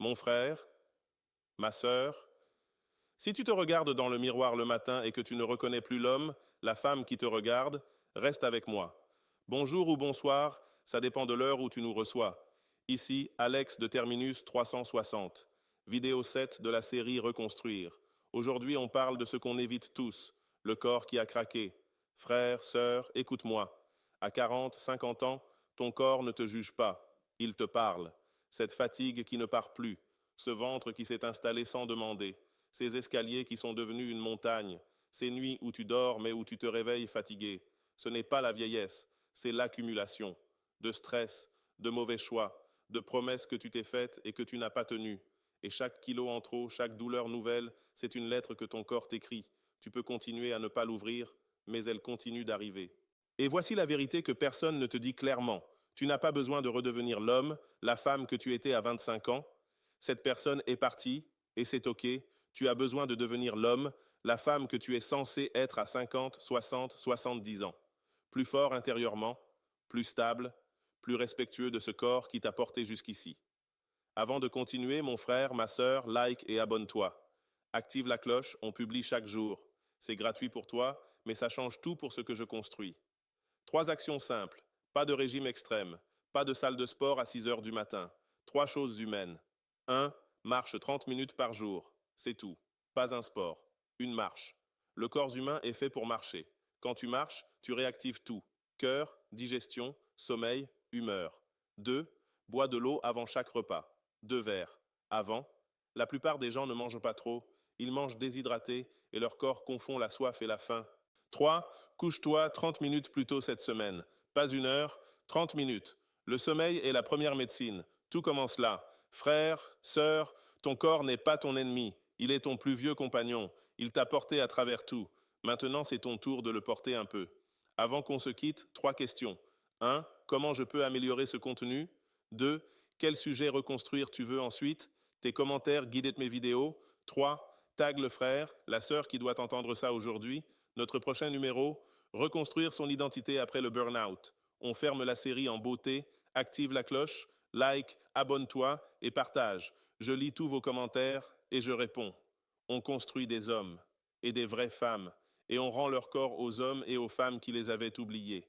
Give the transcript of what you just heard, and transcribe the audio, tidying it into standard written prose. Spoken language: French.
Mon frère, ma sœur, si tu te regardes dans le miroir le matin et que tu ne reconnais plus l'homme, la femme qui te regarde, reste avec moi. Bonjour ou bonsoir, ça dépend de l'heure où tu nous reçois. Ici, Alex de Terminus 360, vidéo 7 de la série Reconstruire. Aujourd'hui, on parle de ce qu'on évite tous, le corps qui a craqué. Frère, sœur, écoute-moi. À 40, 50 ans, ton corps ne te juge pas, il te parle. Cette fatigue qui ne part plus, ce ventre qui s'est installé sans demander, ces escaliers qui sont devenus une montagne, ces nuits où tu dors mais où tu te réveilles fatigué. Ce n'est pas la vieillesse, c'est l'accumulation de stress, de mauvais choix, de promesses que tu t'es faites et que tu n'as pas tenues. Et chaque kilo en trop, chaque douleur nouvelle, c'est une lettre que ton corps t'écrit. Tu peux continuer à ne pas l'ouvrir, mais elle continue d'arriver. Et voici la vérité que personne ne te dit clairement. Tu n'as pas besoin de redevenir l'homme, la femme que tu étais à 25 ans. Cette personne est partie, et c'est OK. Tu as besoin de devenir l'homme, la femme que tu es censé être à 50, 60, 70 ans. Plus fort intérieurement, plus stable, plus respectueux de ce corps qui t'a porté jusqu'ici. Avant de continuer, mon frère, ma sœur, like et abonne-toi. Active la cloche, on publie chaque jour. C'est gratuit pour toi, mais ça change tout pour ce que je construis. 3 actions simples. Pas de régime extrême. Pas de salle de sport à 6 heures du matin. 3 choses humaines. 1. Marche 30 minutes par jour. C'est tout. Pas un sport. Une marche. Le corps humain est fait pour marcher. Quand tu marches, tu réactives tout. Cœur, digestion, sommeil, humeur. 2. Bois de l'eau avant chaque repas. 2 verres. Avant. La plupart des gens ne mangent pas trop. Ils mangent déshydratés et leur corps confond la soif et la faim. 3. Couche-toi 30 minutes plus tôt cette semaine. Pas 1 heure, 30 minutes. Le sommeil est la première médecine. Tout commence là. Frère, sœur, ton corps n'est pas ton ennemi. Il est ton plus vieux compagnon. Il t'a porté à travers tout. Maintenant, c'est ton tour de le porter un peu. Avant qu'on se quitte, 3 questions. 1. Comment je peux améliorer ce contenu? 2. Quel sujet reconstruire tu veux ensuite? Tes commentaires guident mes vidéos. 3. Tag le frère, la sœur qui doit entendre ça aujourd'hui. Notre prochain numéro, reconstruire son identité après le burn-out. On ferme la série en beauté, active la cloche, like, abonne-toi et partage. Je lis tous vos commentaires et je réponds. On construit des hommes et des vraies femmes et on rend leur corps aux hommes et aux femmes qui les avaient oubliés.